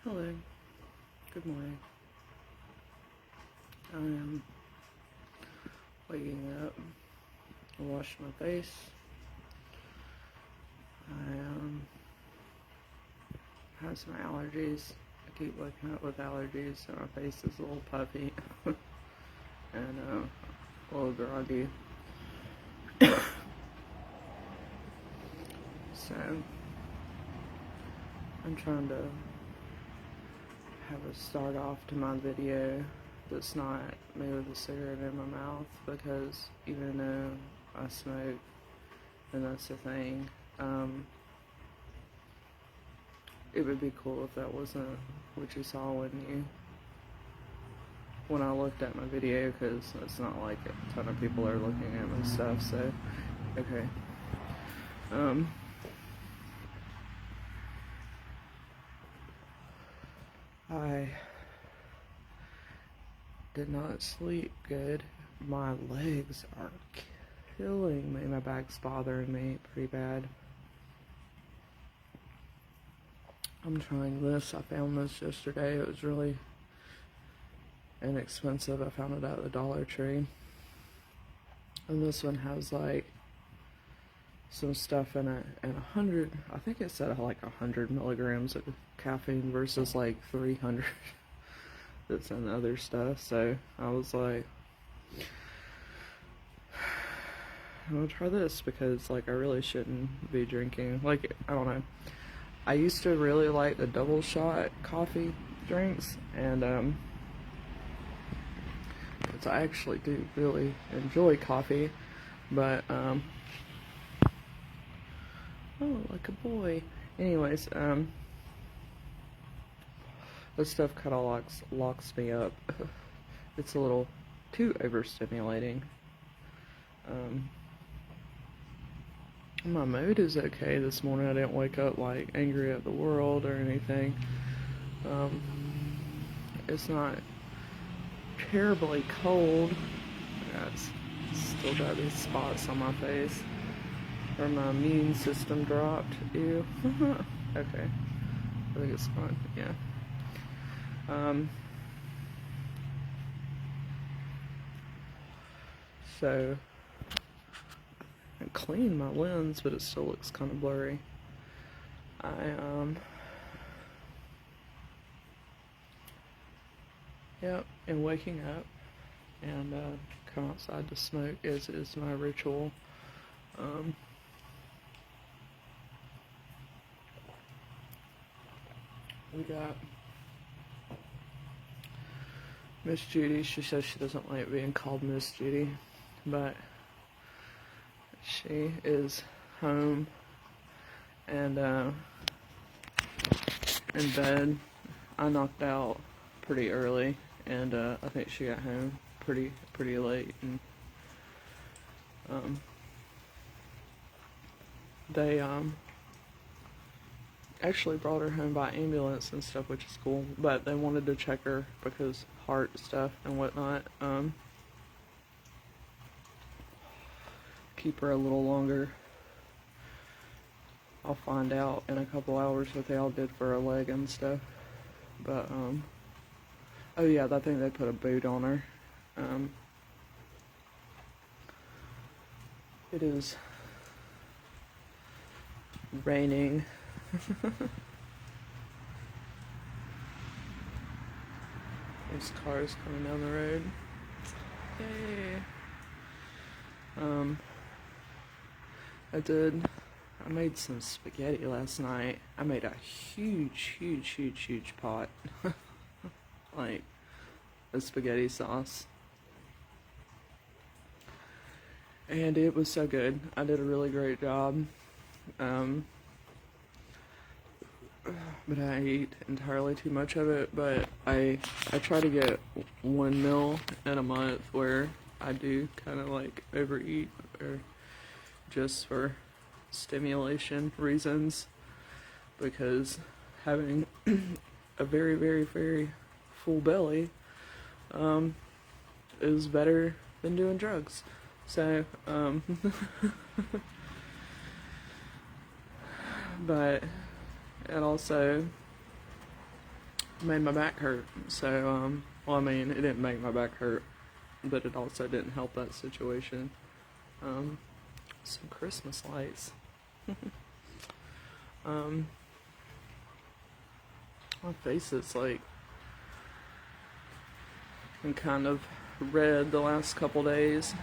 Hello, good morning. I am waking up. I washed my face. I have some allergies. I keep waking up with allergies, so my face is a little puffy and a little groggy. So I'm trying to have a start off to my video that's not me with a cigarette in my mouth, because even though I smoke and that's the thing, it would be cool if that wasn't what you saw when I looked at my video, because it's not like a ton of people are looking at my stuff. So okay, I did not sleep good. My legs are killing me. My back's bothering me pretty bad. I'm trying this. I found this yesterday. It was really inexpensive. I found it at the Dollar Tree. And this one has like some stuff in it, and 100, I think it said like 100 milligrams of caffeine versus like 300 that's in other stuff. So I was like, I'm gonna try this, because like I really shouldn't be drinking, like, I don't know. I used to really like the double shot coffee drinks, and because I actually do really enjoy coffee, but oh, like a boy. Anyways, this stuff kind of locks me up. It's a little too overstimulating. My mood is okay this morning. I didn't wake up like angry at the world or anything. It's not terribly cold. Still got these spots on my face where my immune system dropped. Ew. Okay. I think it's fine. Yeah. So I cleaned my lens, but it still looks kind of blurry. Yep, and waking up and come outside to smoke is my ritual. We got Miss Judy. She says she doesn't like being called Miss Judy, but she is home and in bed. I knocked out pretty early, and I think she got home pretty late, and they actually brought her home by ambulance and stuff, which is cool, but they wanted to check her because heart stuff and whatnot. Keep her a little longer. I'll find out in a couple hours what they all did for her leg and stuff. But oh yeah, I think they put a boot on her. It is raining. There's cars coming down the road. Yay. I made some spaghetti last night. I made a huge pot. Like, a spaghetti sauce. And it was so good. I did a really great job. But I ate entirely too much of it. But I try to get one meal in a month where I do kind of like overeat, or just for stimulation reasons, because having a very full belly is better than doing drugs. So but it also made my back hurt. So, well, I mean, it didn't make my back hurt, but it also didn't help that situation. Some Christmas lights. My face is like been kind of red the last couple days.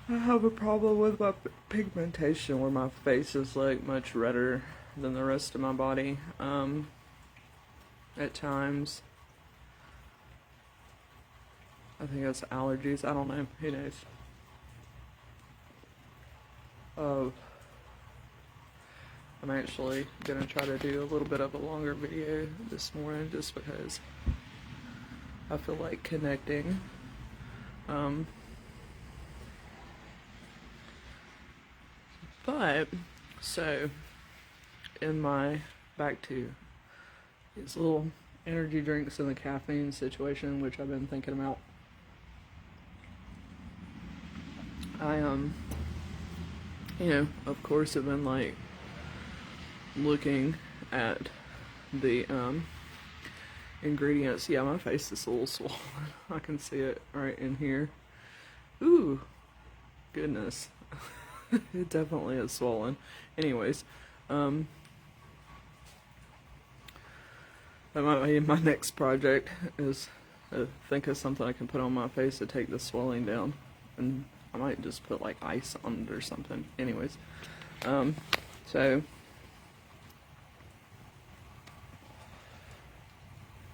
I have a problem with my pigmentation where my face is like much redder than the rest of my body at times. I think that's allergies. I don't know. Who knows? I'm actually gonna try to do a little bit of a longer video this morning just because I feel like connecting. But, so, back to these little energy drinks and the caffeine situation, which I've been thinking about. I, of course have been, like, looking at the, ingredients. Yeah, my face is a little swollen. I can see it right in here. Ooh, goodness. It definitely is swollen. Anyways, that might be my next project, is think of something I can put on my face to take the swelling down. And I might just put like ice on it or something. Anyways, so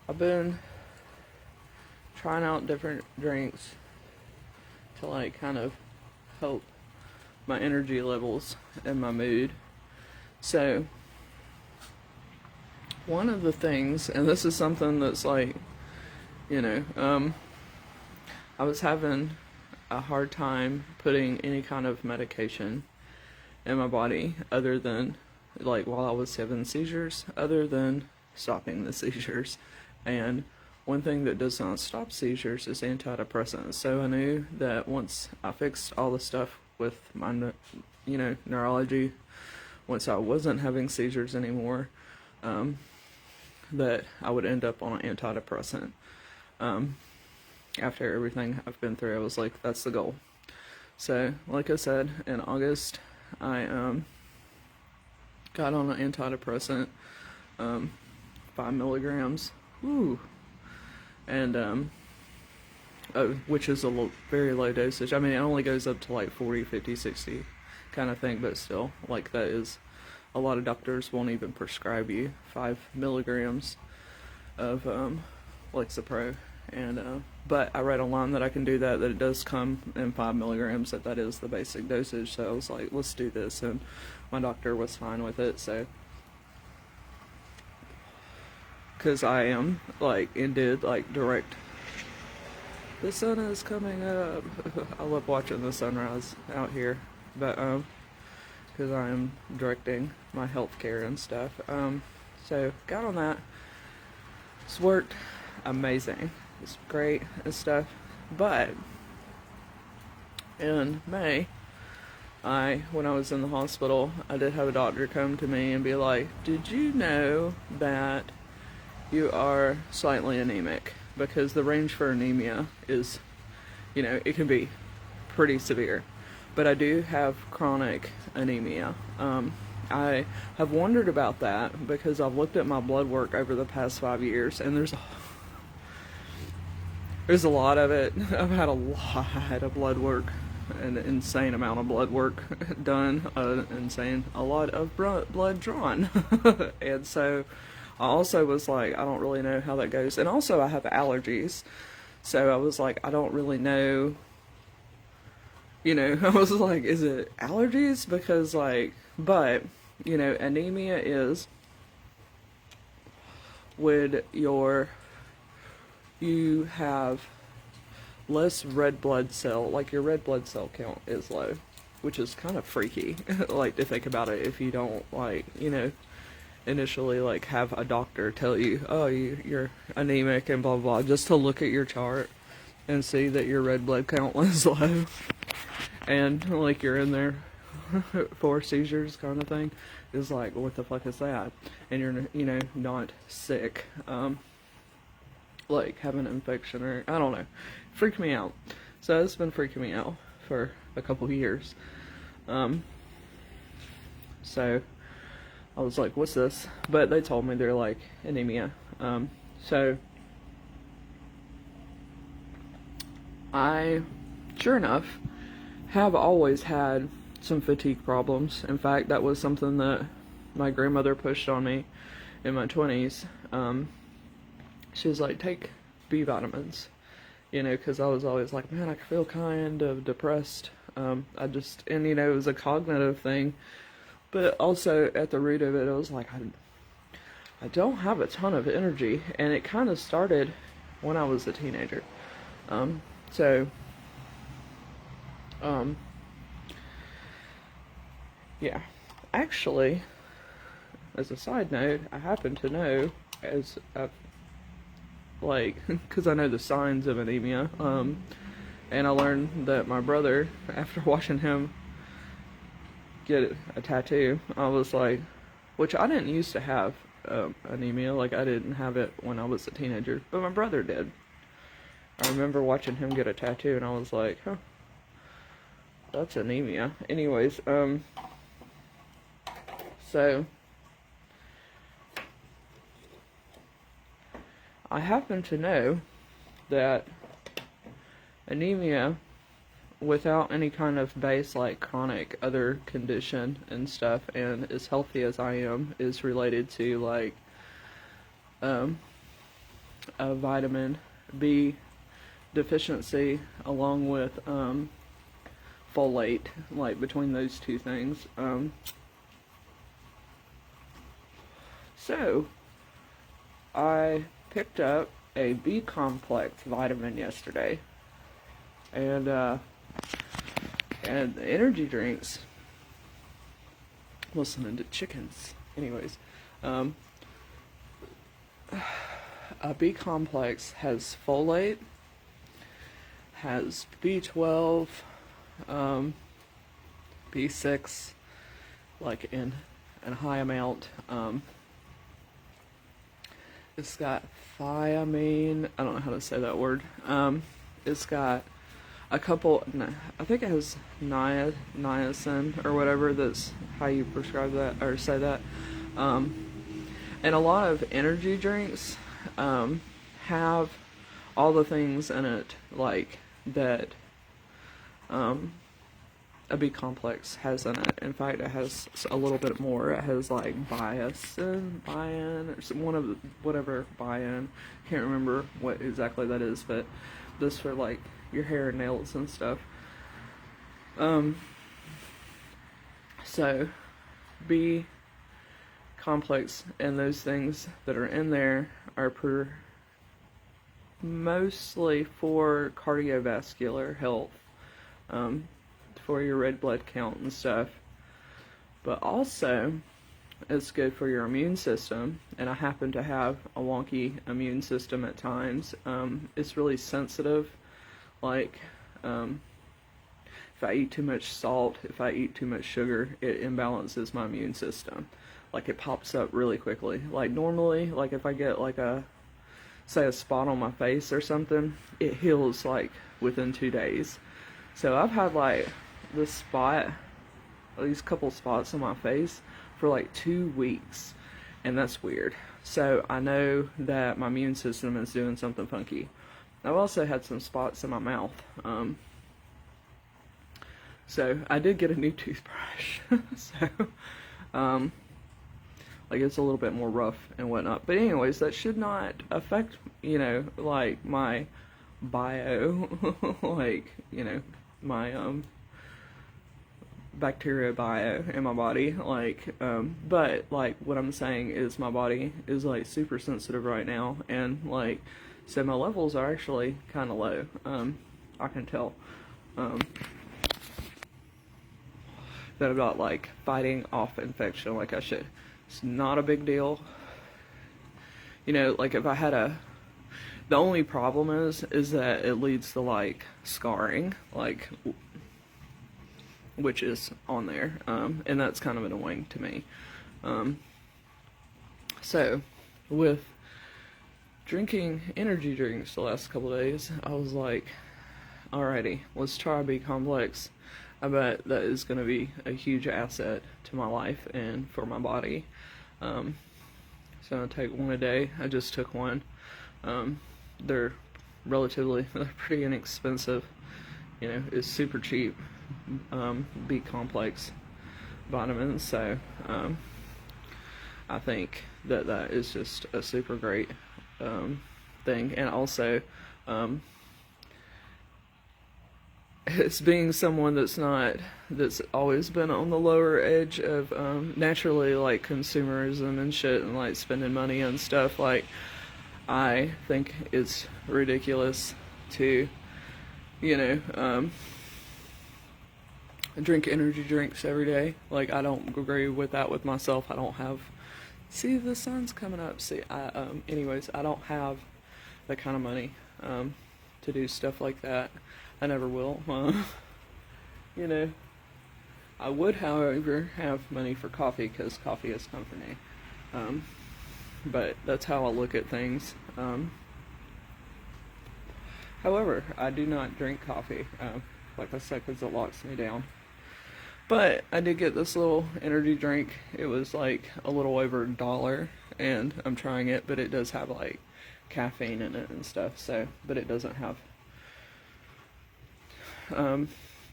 I've been trying out different drinks to like kind of help my energy levels and my mood. So one of the things, and this is something that's like, I was having a hard time putting any kind of medication in my body other than, like, while I was having seizures, other than stopping the seizures. And one thing that does not stop seizures is antidepressants. So I knew that once I fixed all the stuff with my, neurology, once I wasn't having seizures anymore, that I would end up on an antidepressant. After everything I've been through, I was like, that's the goal. So, like I said, in August, I got on an antidepressant, 5 milligrams, and which is a very low dosage. I mean, it only goes up to like 40, 50, 60 kind of thing, but still, like, that is, a lot of doctors won't even prescribe you 5 milligrams of Lexapro. And but I read online that I can do that it does come in 5 milligrams, that is the basic dosage. So I was like, let's do this, and my doctor was fine with it. So, because I am like, and did like direct, the sun is coming up. I love watching the sunrise out here, but because I am directing my healthcare and stuff. So got on that. It's worked amazing. It's great and stuff. But in May, when I was in the hospital, I did have a doctor come to me and be like, did you know that you are slightly anemic? Because the range for anemia is, it can be pretty severe. But I do have chronic anemia. I have wondered about that because I've looked at my blood work over the past 5 years, and there's a lot of it. I've had a lot of blood work, an insane amount of blood work done, a lot of blood drawn. And so I also was like, I don't really know how that goes. And also I have allergies. So I was like, I don't really know. I was like, is it allergies? Because but, anemia is when you have less red blood cell, like your red blood cell count is low, which is kind of freaky, like, to think about it if you don't, initially, have a doctor tell you, oh, you're anemic and blah, blah, just to look at your chart and see that your red blood count was low. And, you're in there 4 seizures kind of thing is like, what the fuck is that? And you're, you know, not sick, like having an infection or I don't know. Freaked me out. So it's been freaking me out for a couple years. So I was like, what's this? But they told me they're like anemia. So I, sure enough, have always had some fatigue problems. In fact, that was something that my grandmother pushed on me in my 20s. She was like, take B vitamins, you know, because I was always like, man, I feel kind of depressed. And you know, it was a cognitive thing, but also at the root of it, it was like, I don't have a ton of energy, and it kind of started when I was a teenager. Yeah. Actually, as a side note, I happen to know, as I've, like, because I know the signs of anemia, and I learned that my brother, after watching him get a tattoo, I was like, which I didn't used to have anemia, like I didn't have it when I was a teenager, but my brother did. I remember watching him get a tattoo, and I was like, huh, that's anemia. Anyways, so I happen to know that anemia, without any kind of base like chronic other condition and stuff, and as healthy as I am, is related to like a vitamin B deficiency along with folate, like between those two things. So I picked up a B complex vitamin yesterday, and the energy drinks, listening to chickens, anyways, a B complex has folate, has B12, B6, like in a high amount. It's got thiamine, I don't know how to say that word. It's got a couple, I think it has niacin or whatever, that's how you prescribe that or say that. And a lot of energy drinks have all the things in it like that a B complex has in it. In fact, it has a little bit more. It has like biotin, or one of the, whatever biotin. Can't remember what exactly that is, but this for like your hair and nails and stuff. So B complex and those things that are in there are mostly for cardiovascular health, for your red blood count and stuff, but also it's good for your immune system, and I happen to have a wonky immune system at times. It's really sensitive, like if I eat too much salt, if I eat too much sugar, it imbalances my immune system. Like it pops up really quickly. Like normally, like if I get like say a spot on my face or something, it heals like within 2 days. So I've had like these couple spots on my face for like 2 weeks, and that's weird. So I know that my immune system is doing something funky. I've also had some spots in my mouth. So I did get a new toothbrush. So like it's a little bit more rough and whatnot. But anyways, that should not affect, you know, like my bio, like, you know, my bacteria bio in my body, like, but like what I'm saying is my body is like super sensitive right now, and like, so my levels are actually kind of low. I can tell that I'm not like fighting off infection like I should. It's not a big deal, you know. Like if I had the only problem is that it leads to like scarring, like which is on there, and that's kind of annoying to me. So, with drinking energy drinks the last couple of days, I was like, alrighty, let's try B Complex. I bet that is going to be a huge asset to my life and for my body. So I'm going to take one a day. I just took one. They're pretty inexpensive. You know, it's super cheap. B Complex vitamins. So I think that is just a super great thing. And also, it's being someone that's always been on the lower edge of naturally, like, consumerism and shit, and like spending money on stuff. Like, I think it's ridiculous to, you know, drink energy drinks every day. Like, I don't agree with that with myself. I don't have, see, the sun's coming up. See, anyways, I don't have that kind of money to do stuff like that. I never will. You know, I would, however, have money for coffee, because coffee is comforting. But that's how I look at things. However, I do not drink coffee, like I said, because it locks me down. But I did get this little energy drink. It was like a little over $1, and I'm trying it, but it does have like caffeine in it and stuff. So, but it doesn't have.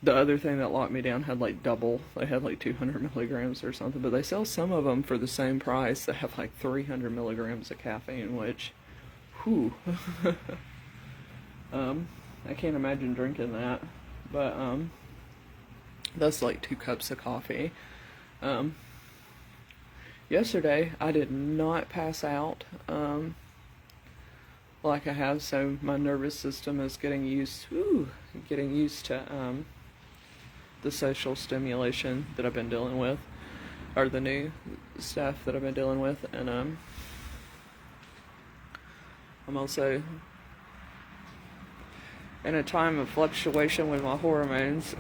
The other thing that locked me down had like double. They had like 200 milligrams or something, but they sell some of them for the same price that have like 300 milligrams of caffeine, which, whew. I can't imagine drinking that, but that's like 2 cups of coffee. Yesterday I did not pass out like I have, so my nervous system is getting used to the social stimulation that I've been dealing with, or the new stuff that I've been dealing with, and I'm also in a time of fluctuation with my hormones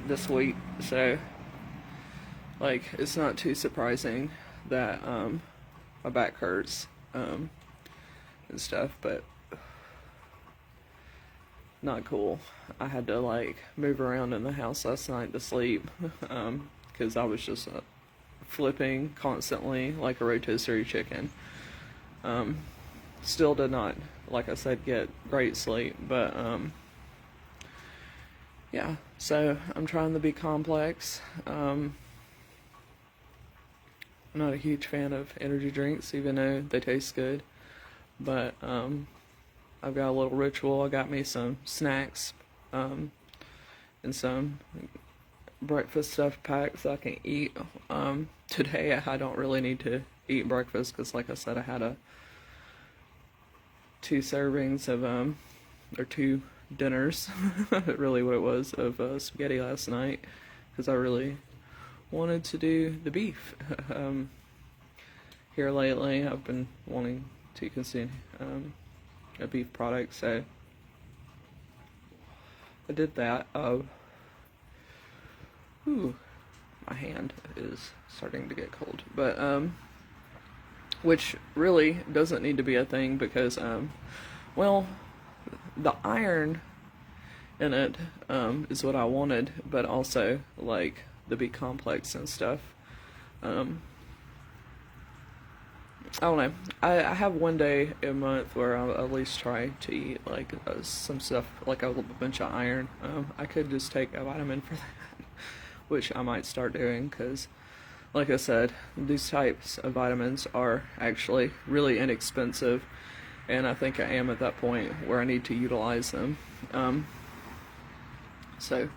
this week, so like it's not too surprising that my back hurts and stuff, but not cool. I had to like move around in the house last night to sleep because I was just flipping constantly like a rotisserie chicken. Still did not, like I said, get great sleep, but yeah, so I'm trying the B Complex. I'm not a huge fan of energy drinks, even though they taste good, but I've got a little ritual. I got me some snacks and some breakfast stuff packed so I can eat. Today I don't really need to eat breakfast because, like I said, I had 2 servings of or 2 dinners, really what it was, of spaghetti last night, because I really wanted to do the beef. Here lately I've been wanting to consume a beef product, so I did that. My hand is starting to get cold, but which really doesn't need to be a thing, because well, the iron in it is what I wanted, but also like the B Complex and stuff. I don't know. I have one day a month where I'll at least try to eat like some stuff, like a bunch of iron. I could just take a vitamin for that, which I might start doing, because like I said, these types of vitamins are actually really inexpensive, and I think I am at that point where I need to utilize them. So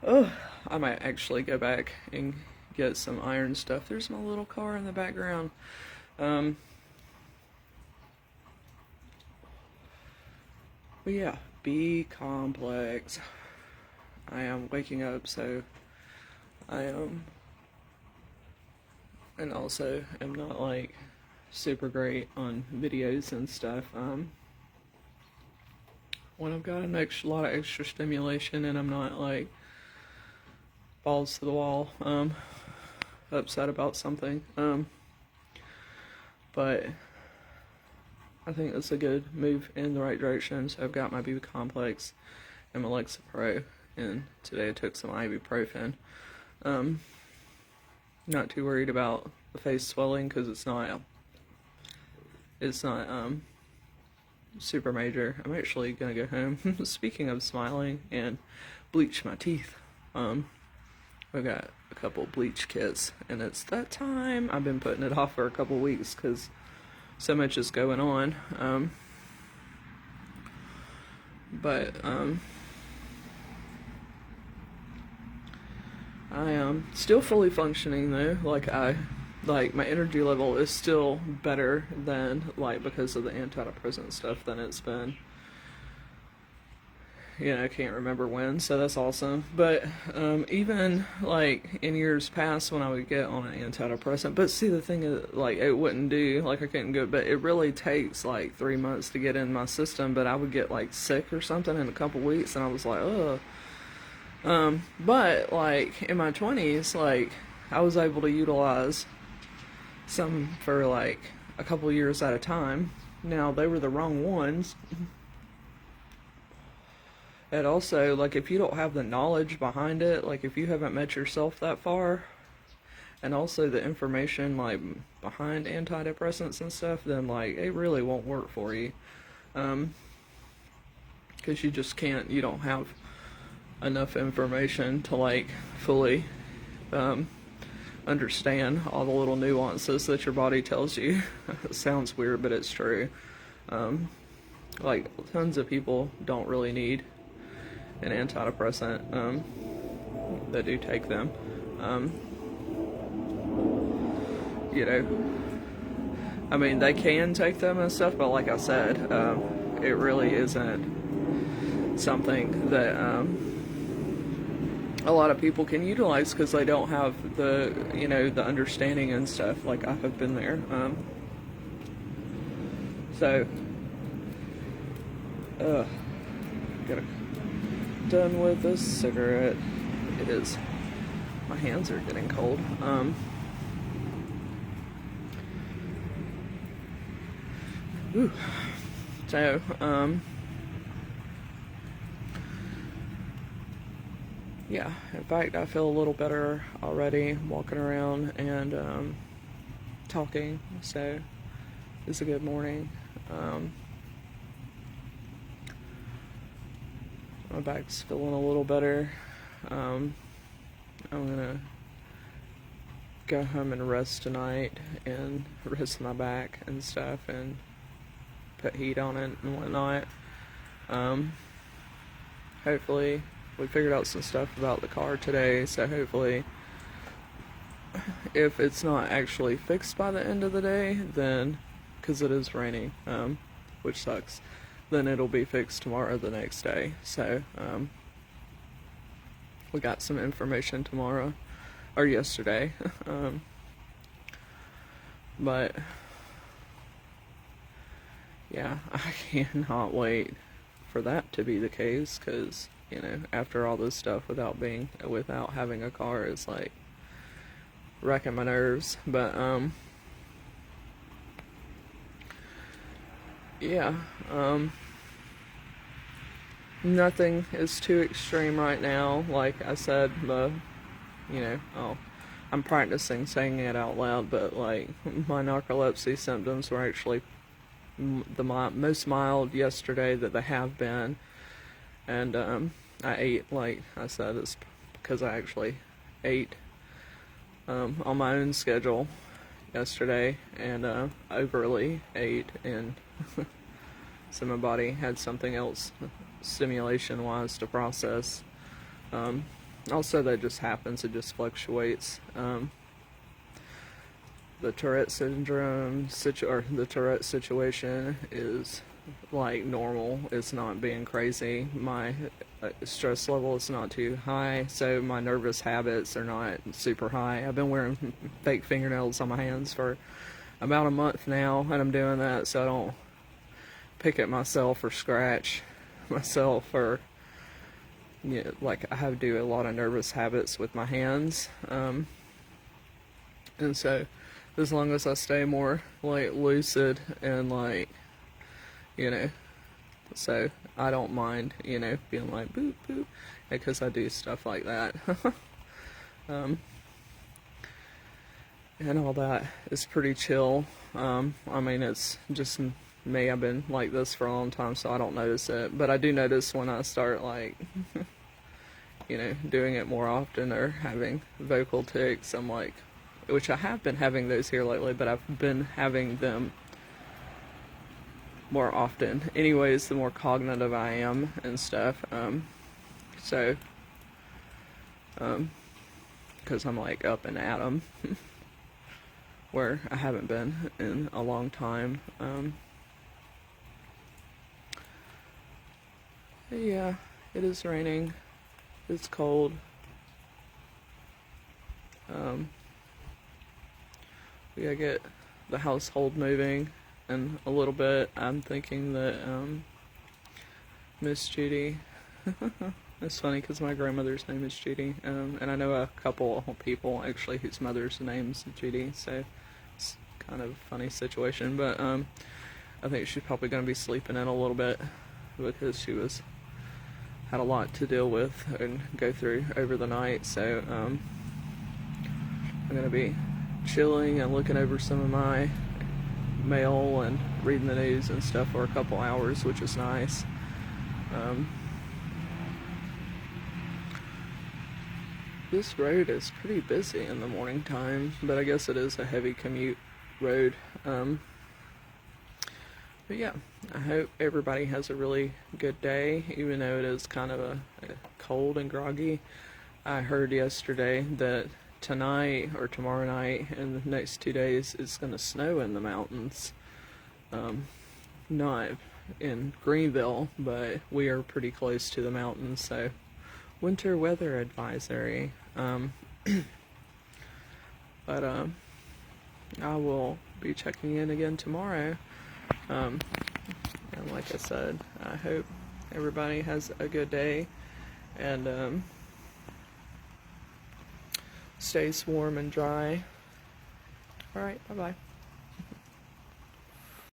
I might actually go back and get some iron stuff. There's my little car in the background. But yeah, B Complex. I am waking up, so I am, and also am not like super great on videos and stuff. When I've got a lot of extra stimulation and I'm not like balls to the wall, upset about something. But I think it's a good move in the right direction. So I've got my BB Complex and my Lexapro, and today I took some ibuprofen. Not too worried about the face swelling because it's not super major. I'm actually gonna go home. Speaking of smiling, and bleach my teeth. I've got a couple bleach kits, and it's that time. I've been putting it off for a couple weeks because so much is going on. But I am still fully functioning though. Like my energy level is still better than, like, because of the antidepressant stuff, than it's been. I can't remember when, so that's awesome. But even like in years past when I would get on an antidepressant, but see, the thing is, like, it wouldn't do, like, I couldn't go, but it really takes like 3 months to get in my system. But I would get like sick or something in a couple weeks, and I was like, ugh. But like in my 20s, like, I was able to utilize some for like a couple years at a time. Now, they were the wrong ones. And also, like, if you don't have the knowledge behind it, like, if you haven't met yourself that far, and also the information, like, behind antidepressants and stuff, then, like, it really won't work for you. Because you just can't, you don't have enough information to, like, fully understand all the little nuances that your body tells you. It sounds weird, but it's true. Like, tons of people don't really need an antidepressant that do take them. I mean, they can take them and stuff, but like I said, it really isn't something that a lot of people can utilize because they don't have the the understanding and stuff. Like, I have been there. So gotta done with this cigarette. It is, my hands are getting cold. So yeah, in fact, I feel a little better already walking around and talking, so it's a good morning. My back's feeling a little better. I'm gonna go home and rest tonight and rest my back and stuff and put heat on it and whatnot. Hopefully, we figured out some stuff about the car today, so hopefully, if it's not actually fixed by the end of the day, then, because it is raining, which sucks, then it'll be fixed tomorrow, the next day. So we got some information tomorrow, or yesterday. But yeah, I cannot wait for that to be the case, because after all this stuff, without having a car, is like wrecking my nerves. But yeah, nothing is too extreme right now. Like I said, I'm practicing saying it out loud, but like, my narcolepsy symptoms were actually the most mild yesterday that they have been. And I ate, like I said, it's because I actually ate on my own schedule yesterday, and overly ate, and so my body had something else stimulation wise to process. Also, that just happens, it just fluctuates. The Tourette syndrome the Tourette situation is like normal. It's not being crazy. My stress level is not too high, so my nervous habits are not super high. I've been wearing fake fingernails on my hands for about a month now, and I'm doing that so I don't pick at myself or scratch myself or yeah, like I have do a lot of nervous habits with my hands, and so as long as I stay more like lucid and like, you know, so I don't mind, you know, being like boop boop, because I do stuff like that. And all that is pretty chill. I mean, it's just me. I've been like this for a long time, so I don't notice it. But I do notice when I start like, you know, doing it more often or having vocal tics. I'm like, which I have been having those here lately, but I've been having them more often. Anyways, the more cognitive I am and stuff. So, because I'm like up and at 'em. Where I haven't been in a long time. Yeah, it is raining. It's cold. We gotta get the household moving in a little bit. I'm thinking that Miss Judy. It's funny because my grandmother's name is Judy, and I know a couple of people actually whose mother's name's Judy, so it's kind of a funny situation. But I think she's probably going to be sleeping in a little bit because she had a lot to deal with and go through over the night. So I'm going to be chilling and looking over some of my mail and reading the news and stuff for a couple hours, which is nice. This road is pretty busy in the morning time, but I guess it is a heavy commute road. But yeah, I hope everybody has a really good day, even though it is kind of a cold and groggy. I heard yesterday that tonight or tomorrow night and the next 2 days it's going to snow in the mountains. Not in Greenville, but we are pretty close to the mountains, so winter weather advisory. But I will be checking in again tomorrow. And like I said, I hope everybody has a good day and stays warm and dry. Alright, bye-bye.